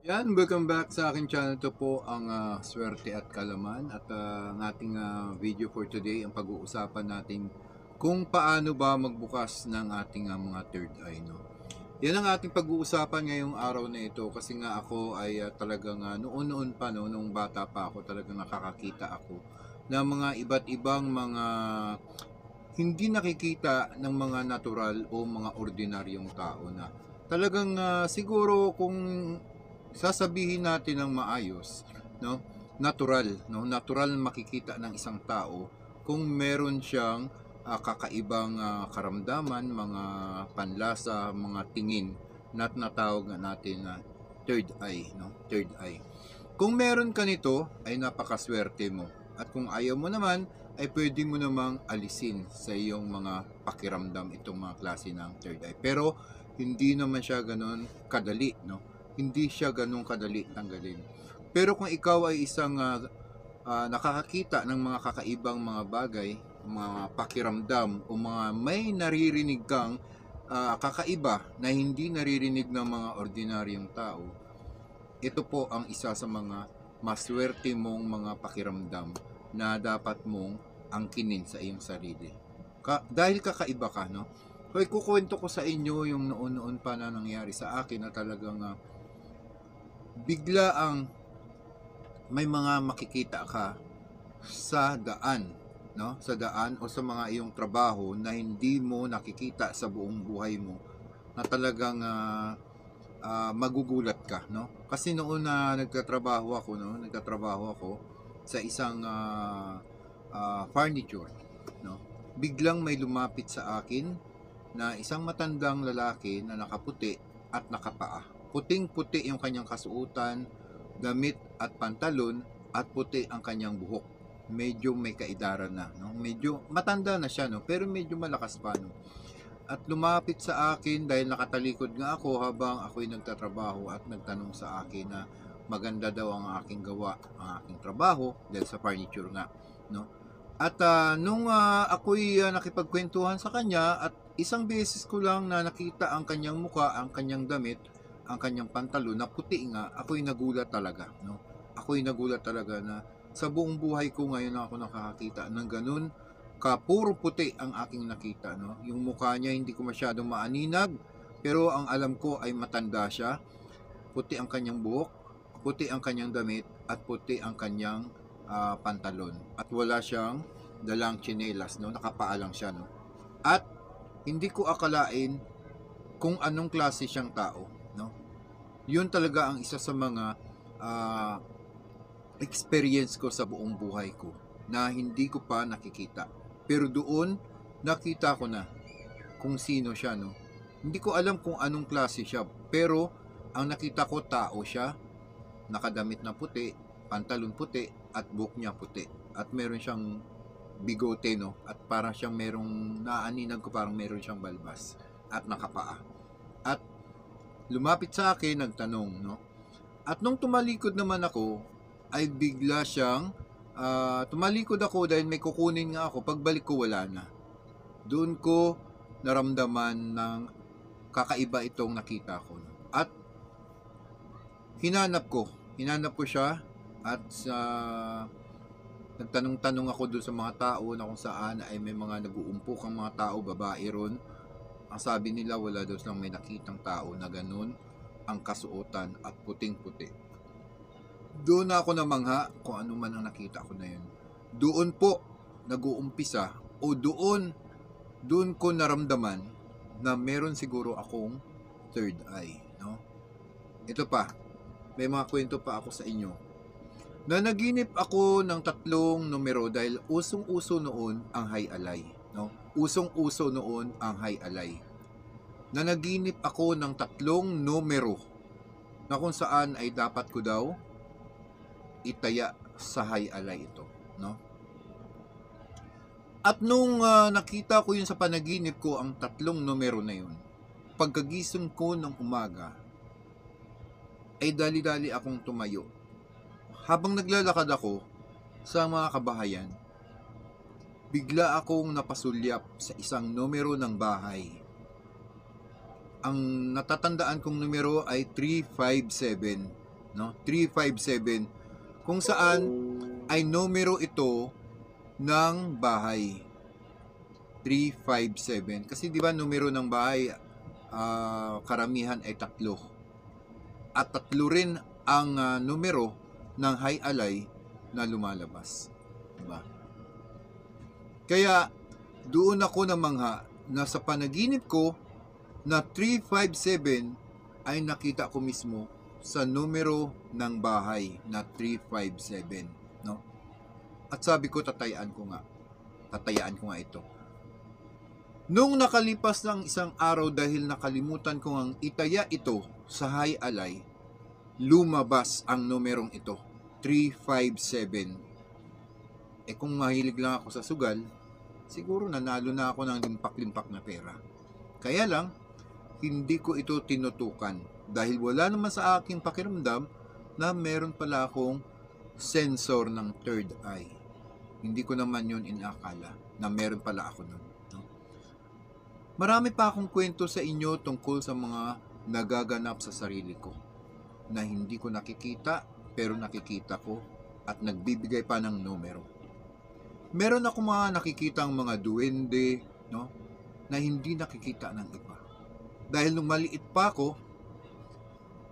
Yan, welcome back sa aking channel. To po ang Swerte at Kalaman at ang ating video for today, ang pag-uusapan natin kung paano ba magbukas ng ating mga third eye, no? Yan ang ating pag-uusapan ngayong araw na ito kasi nga ako ay talagang noon-noon pa, no, nung bata pa ako, talagang nakakakita ako ng mga iba't ibang mga hindi nakikita ng mga natural o mga ordinaryong tao na talagang siguro kung sasabihin natin ng maayos, no? Natural, no? Natural makikita ng isang tao kung meron siyang kakaibang karamdaman, mga panlasa, mga tingin na natawag natin na third eye, no? Third eye. Kung meron ka nito, ay napakaswerte mo. At kung ayaw mo naman, ay pwede mo namang alisin sa iyong mga pakiramdam itong mga klase ng third eye. Pero hindi naman siya ganun kadali, no? Hindi siya ganun kadali tanggalin. Pero kung ikaw ay isang nakakakita ng mga kakaibang mga bagay, mga pakiramdam o mga may naririnig kang kakaiba na hindi naririnig ng mga ordinaryong tao, ito po ang isa sa mga maswerte mong mga pakiramdam na dapat mong angkinin sa iyong sarili. Dahil kakaiba ka, no? So, ikukwento ko sa inyo yung noon-noon pa na nangyari sa akin na talagang bigla ang may mga makikita ka sa daan, no? Sa daan o sa mga iyong trabaho na hindi mo nakikita sa buong buhay mo na talagang magugulat ka, no? Kasi noon na nagtatrabaho ako sa isang furniture, no? Biglang may lumapit sa akin na isang matandang lalaki na nakaputi at nakapaa. Puting-puti yung kanyang kasuotan, damit at pantalon, at puti ang kanyang buhok. Medyo may kaidaran na, no? Medyo matanda na siya, no? Pero medyo malakas pa, no? At lumapit sa akin dahil nakatalikod nga ako habang ako'y nagtatrabaho at nagtanong sa akin na maganda daw ang aking gawa, ang aking trabaho dahil sa furniture nga, no? At nung ako'y nakipagkwentuhan sa kanya at isang beses ko lang na nakita ang kanyang muka, ang kanyang damit, ang kanyang pantalon na puti nga, ako'y nagulat talaga, no? Ako'y nagulat talaga na sa buong buhay ko ngayon na ako nakakakita ng ganun puro puti ang aking nakita, no? Yung mukha niya hindi ko masyadong maaninag, pero ang alam ko ay matanda siya. Puti ang kanyang buhok, puti ang kanyang damit, at puti ang kanyang pantalon. At wala siyang dalang tsinelas, no? Nakapaalang siya, no? At hindi ko akalain kung anong klase siyang tao, no? Yun talaga ang isa sa mga uh, experience ko sa buong buhay ko na hindi ko pa nakikita. Pero doon, nakita ko na kung sino siya, no? Hindi ko alam kung anong klase siya, pero ang nakita ko tao siya, nakadamit na puti, pantalon puti, at buhok niya puti. At meron siyang bigote, no? At parang siyang merong, naaninag ko parang meron siyang balbas at nakapaa. At lumapit sa akin, nagtanong, no? At nung tumalikod naman ako, ay bigla siyang tumalikod ako dahil may kukunin nga ako. Pagbalik ko, wala na. Doon ko naramdaman ng kakaiba itong nakita ko. At hinanap ko siya at nagtanong-tanong ako doon sa mga tao na kung saan ay may mga nag-uumpok ang mga tao, babae ron. Ang sabi nila, wala daw silang may nakitang tao na ganun ang kasuotan at puting-puti. Doon ako namangha kung ano man ang nakita ko na yun. Doon po nag-uumpisa o doon ko naramdaman na meron siguro akong third eye, no? Ito pa, may mga kwento pa ako sa inyo. Na naginip ako ng 3 numero dahil usong-uso noon ang high alay, no? Usong-uso noon ang high alay. Na naginip ako ng 3 numero na kung saan ay dapat ko daw itaya sa high alay ito, no? At nung nakita ko yun sa panaginip ko, ang 3 numero na yun, pagkagising ko ng umaga, ay dali-dali akong tumayo. Habang naglalakad ako sa mga kabahayan, bigla akong napasulyap sa isang numero ng bahay. Ang natatandaan kong numero ay 357. no? 357, kung saan ay numero ito ng bahay. 357. Kasi di ba numero ng bahay, karamihan ay 3. At 3 rin ang numero ng high alay na lumalabas. Diba? Kaya doon ako namangha na sa panaginip ko na 357 ay nakita ko mismo sa numero ng bahay na 357, no? At sabi ko tatayaan ko nga ito. Nung nakalipas ng isang araw dahil nakalimutan ko ang itaya ito sa high alay, lumabas ang numerong ito, 357. Kung mahilig lang ako sa sugal, siguro nanalo na ako ng limpak-limpak na pera. Kaya lang, hindi ko ito tinutukan dahil wala naman sa aking pakiramdam na meron pala akong sensor ng third eye. Hindi ko naman yun inakala na meron pala ako nun. Marami pa akong kwento sa inyo tungkol sa mga nagaganap sa sarili ko na hindi ko nakikita pero nakikita ko at nagbibigay pa ng numero. Meron ako mga nakikitang mga duwende, no, na hindi nakikita ng iba. Dahil nung maliit pa ako,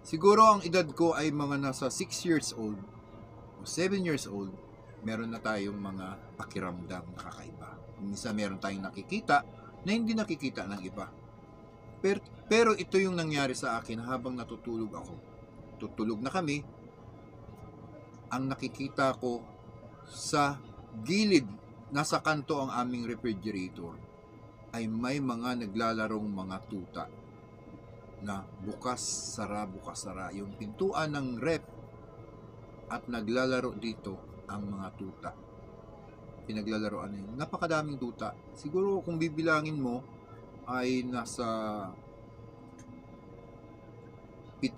siguro ang edad ko ay mga nasa 6 years old o 7 years old, meron na tayong mga pakiramdam na kakaiba. Minsan meron tayong nakikita na hindi nakikita ng iba. Pero ito yung nangyari sa akin habang natutulog ako. Tutulog na kami, ang nakikita ko sa gilid, nasa kanto ang aming refrigerator, ay may mga naglalarong mga tuta na bukas, sara, yung pintuan ng ref, at naglalaro dito ang mga tuta. Pinaglalaroan na yun. Napakadaming tuta. Siguro kung bibilangin mo ay nasa 7.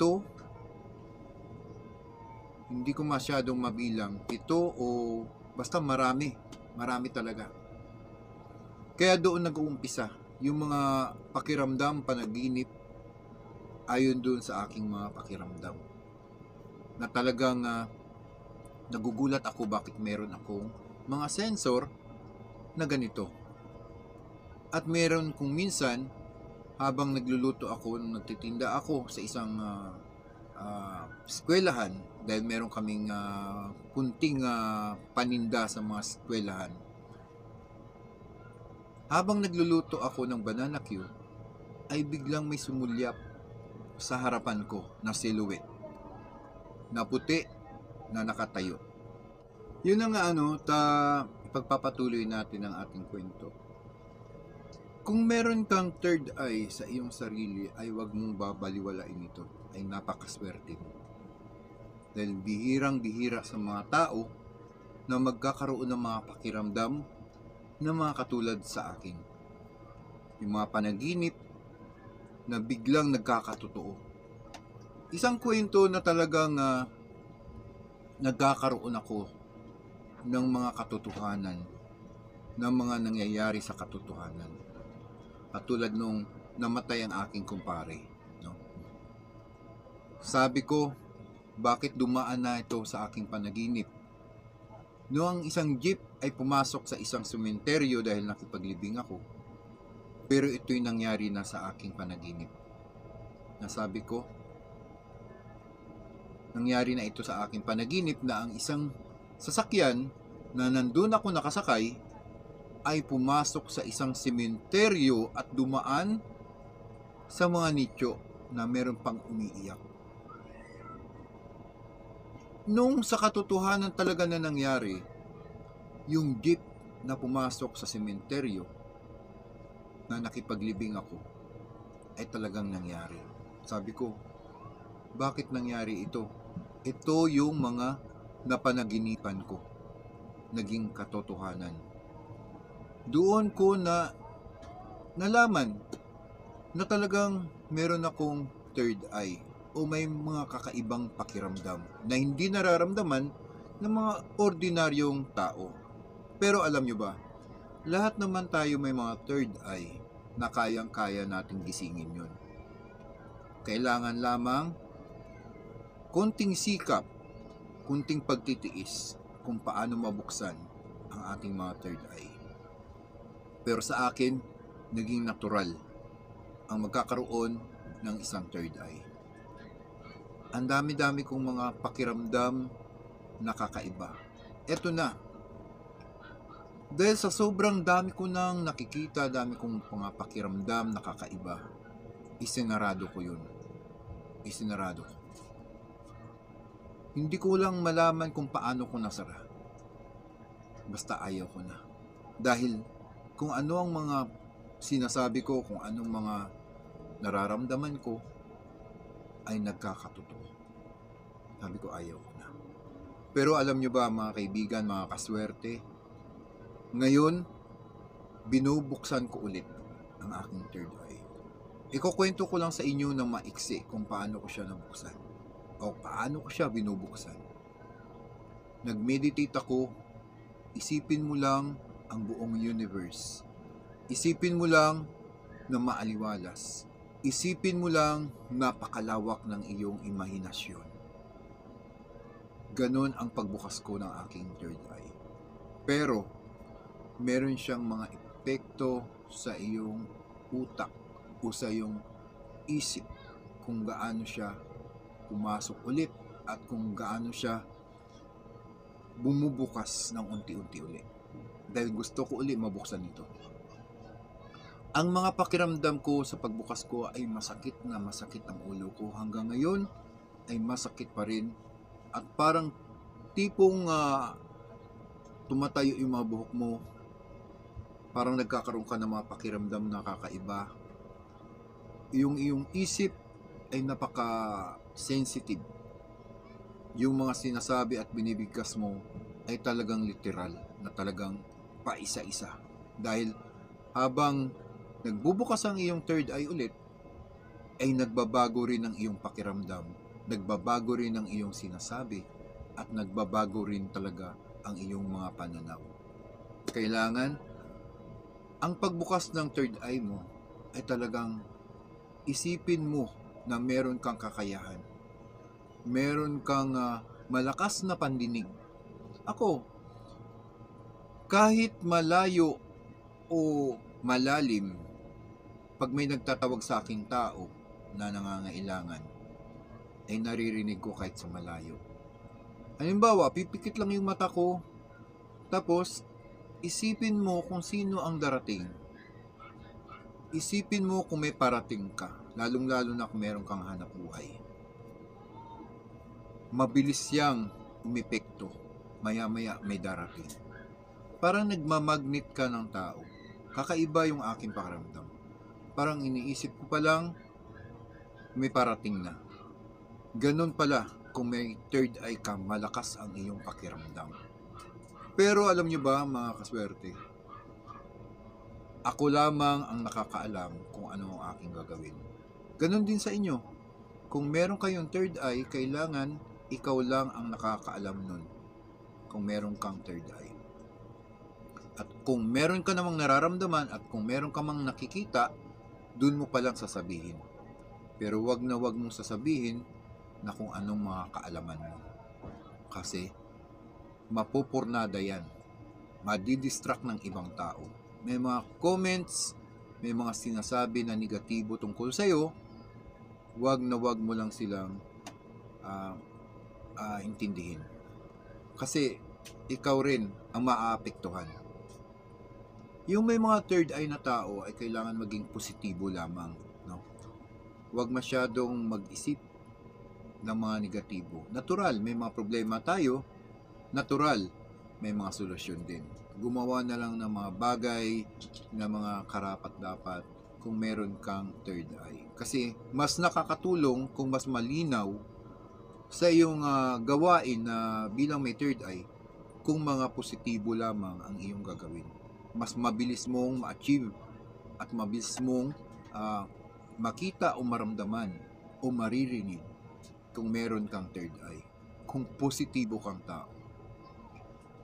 Hindi ko masyadong mabilang. 7 o basta marami. Marami talaga. Kaya doon nag-uumpisa yung mga pakiramdam, panaginip, ayon doon sa aking mga pakiramdam. Na talagang nagugulat ako bakit meron akong mga sensor na ganito. At meron kung minsan, habang nagluluto ako, nagtitinda ako sa isang eskwelahan, dahil meron kaming kunting paninda sa mga eskwelahan. Habang nagluluto ako ng banana cue, ay biglang may sumulyap sa harapan ko na silhouette, na puti, na nakatayo. Yun ang ipagpapatuloy natin ang ating kwento. Kung meron kang third eye sa iyong sarili, ay huwag mong babaliwalain ito. Ay napakaswerte mo. Dahil bihirang-bihira sa mga tao na magkakaroon ng mga pakiramdam na mga katulad sa akin. Yung mga panaginip na biglang nagkakatotoo. Isang kwento na talagang nagkakaroon ako ng mga katotohanan, ng mga nangyayari sa katotohanan. Katulad nung namatay ang aking kumpare, no? Sabi ko, bakit dumaan na ito sa aking panaginip? Noong isang jeep ay pumasok sa isang sementeryo dahil nakipaglibing ako, pero ito'y nangyari na sa aking panaginip. Nasabi ko, nangyari na ito sa aking panaginip na ang isang sasakyan na nandun ako nakasakay ay pumasok sa isang sementeryo at dumaan sa mga nicho na meron pang umiiyak. Nung sa katotohanan talaga na nangyari, yung jeep na pumasok sa sementeryo na nakipaglibing ako ay talagang nangyari. Sabi ko, bakit nangyari ito? Ito yung mga napanaginipan ko, naging katotohanan. Doon ko na nalaman na talagang meron akong third eye o may mga kakaibang pakiramdam na hindi nararamdaman ng mga ordinaryong tao. Pero alam nyo ba, lahat naman tayo may mga third eye na kayang-kaya nating gisingin yun. Kailangan lamang konting sikap, konting pagtitiis kung paano mabuksan ang ating mga third eye. Pero sa akin, naging natural ang magkakaroon ng isang third eye. Ang dami-dami kong mga pakiramdam na kakaiba. Eto na. Dahil sa sobrang dami ko nang nakikita, dami kong mga pakiramdam na kakaiba, isinarado ko yun. Isinarado ko. Hindi ko lang malaman kung paano ko nasara. Basta ayaw ko na. Dahil kung ano ang mga sinasabi ko, kung anong mga nararamdaman ko, ay nagkakatotoo. Sabi ko, ayaw ko na. Pero alam nyo ba mga kaibigan, mga kaswerte, ngayon, binubuksan ko ulit ang aking third eye. Ikukwento ko lang sa inyo ng maiksi kung paano ko siya nabuksan o paano ko siya binubuksan. Nag-meditate ako, isipin mo lang ang buong universe. Isipin mo lang na maaliwalas. Isipin mo lang napakalawak ng iyong imahinasyon. Ganon ang pagbukas ko ng aking third eye. Pero, meron siyang mga epekto sa iyong utak o sa iyong isip kung gaano siya pumasok ulit at kung gaano siya bumubukas ng unti-unti ulit. Dahil gusto ko ulit mabuksan ito. Ang mga pakiramdam ko sa pagbukas ko ay masakit na masakit ang ulo ko. Hanggang ngayon ay masakit pa rin. At parang tipong tumatayo yung mga buhok mo. Parang nagkakaroon ka ng mga pakiramdam na kakaiba. Yung iyong isip ay napaka-sensitive. Yung mga sinasabi at binibigkas mo ay talagang literal na talagang paisa-isa. Dahil habang nagbubukas ang iyong third eye ulit, ay nagbabago rin ang iyong pakiramdam. Nagbabago rin ang iyong sinasabi at nagbabago rin talaga ang iyong mga pananaw. Kailangan, ang pagbukas ng third eye mo ay talagang isipin mo na meron kang kakayahan. Meron kang malakas na pandinig. Ako, kahit malayo o malalim, pag may nagtatawag sa aking tao na nangangailangan, ay naririnig ko kahit sa malayo. Halimbawa, pipikit lang yung mata ko, tapos isipin mo kung sino ang darating. Isipin mo kung may parating ka, lalong-lalo na kung meron kang hanap buhay. Mabilis siyang umepekto, maya-maya may darating. Parang nagmamagnet ka ng tao. Kakaiba yung aking pakiramdam. Parang iniisip ko pa lang, may parating na. Ganon pala kung may third eye ka, malakas ang iyong pakiramdam. Pero alam nyo ba mga kaswerte, ako lamang ang nakakaalam kung ano ang aking gagawin. Ganon din sa inyo. Kung meron kayong third eye, kailangan ikaw lang ang nakakaalam nun kung meron kang third eye. At kung meron ka namang nararamdaman at kung meron ka mang nakikita, dun mo palang sasabihin. Pero wag na wag mong sasabihin na kung anong mga kaalaman mo. Kasi mapupurnada yan. Madidistract ng ibang tao. May mga comments, may mga sinasabi na negatibo tungkol sa'yo, wag na wag mo lang silang intindihin. Kasi ikaw rin ang maaapektuhan. Yung may mga third eye na tao ay kailangan maging positibo lamang. No? Huwag masyadong mag-isip ng mga negatibo. Natural, may mga problema tayo. Natural, may mga solusyon din. Gumawa na lang ng mga bagay na mga karapat-dapat kung meron kang third eye. Kasi mas nakakatulong kung mas malinaw sa iyong gawain na bilang may third eye kung mga positibo lamang ang iyong gagawin. Mas mabilis mong ma-achieve at mabilis mong makita o maramdaman o maririnig kung meron kang third eye, kung positibo kang tao.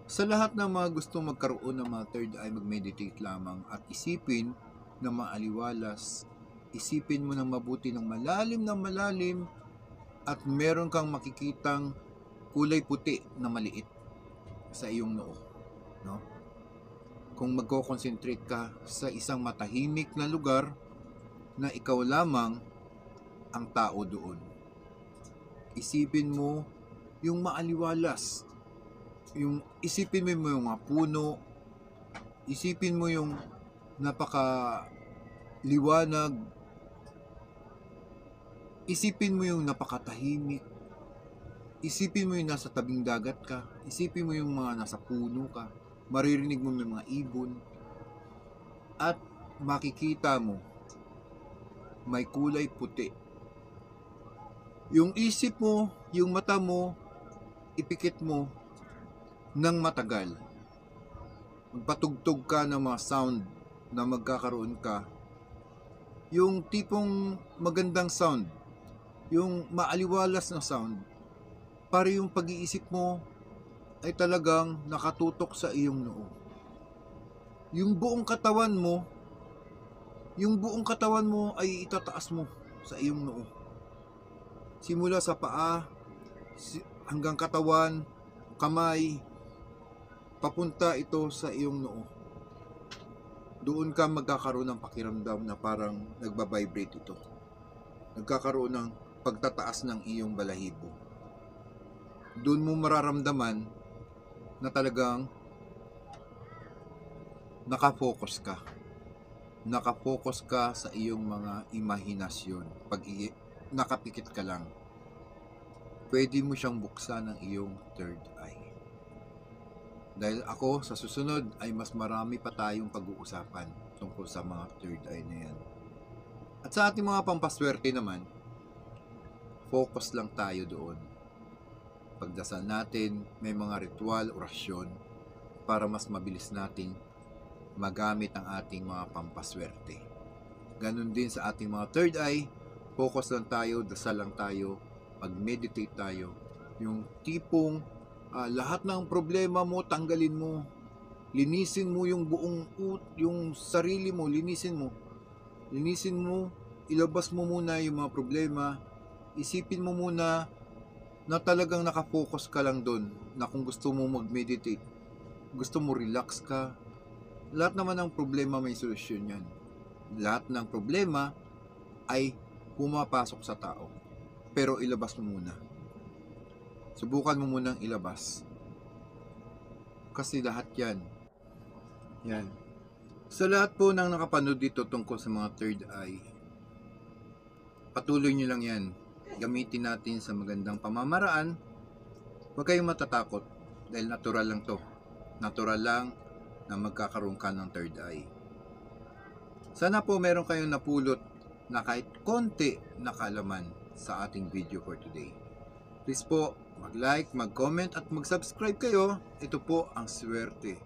Sa lahat ng mga gusto magkaroon ng mga third eye, mag-meditate lamang at isipin na maaliwalas, isipin mo ng mabuti ng malalim at meron kang makikitang kulay puti na maliit sa iyong noo, no? Kung magko-concentrate ka sa isang matahimik na lugar na ikaw lamang ang tao doon. Isipin mo yung maaliwalas, isipin mo yung mga puno, isipin mo yung napaka liwanag, isipin mo yung napakatahimik, isipin mo yung nasa tabing dagat ka, isipin mo yung mga nasa puno ka, maririnig mo yung mga ibon, at makikita mo may kulay puti. Yung isip mo, yung mata mo, ipikit mo ng matagal. Magpatugtog ka ng mga sound na magkakaroon ka. Yung tipong magandang sound, yung maaliwalas na sound, para yung pag-iisip mo ay talagang nakatutok sa iyong noo. Yung buong katawan mo ay itataas mo sa iyong noo. Simula sa paa hanggang katawan, kamay, papunta ito sa iyong noo. Doon ka magkakaroon ng pakiramdam na parang nagbabibrate ito. Nagkakaroon ng pagtataas ng iyong balahibo. Doon mo mararamdaman na talagang nakafocus ka. Nakafocus ka sa iyong mga imahinasyon. Pag nakapikit ka lang, pwede mo siyang buksan ng iyong third eye. Dahil ako, sa susunod ay mas marami pa tayong pag-uusapan tungkol sa mga third eye na yan. At sa ating mga pampaswerte naman, focus lang tayo doon. Pagdasal natin, may mga ritual, orasyon, para mas mabilis nating magamit ang ating mga pampaswerte. Ganon din sa ating mga third eye, focus lang tayo, dasal lang tayo, mag-meditate tayo. Yung tipong lahat ng problema mo, tanggalin mo. Linisin mo yung yung sarili mo, linisin mo. Linisin mo, ilabas mo muna yung mga problema. Isipin mo muna na talagang nakafocus ka lang doon, na kung gusto mo mag-meditate, gusto mo relax ka, lahat naman ng problema may solusyon yan. Lahat ng problema ay pumapasok sa tao. Pero ilabas mo muna. Subukan mo munang ilabas. Kasi lahat yan. Sa lahat po ng nakapanood dito tungkol sa mga third eye, patuloy nyo lang yan. Gamitin natin sa magandang pamamaraan. Huwag kayong matatakot dahil natural lang to. Natural lang na magkakaroon ka ng third eye. Sana po meron kayong napulot na kahit konti na kaalaman sa ating video for today. Please po, mag-like, mag-comment at mag-subscribe kayo. Ito po ang swerte.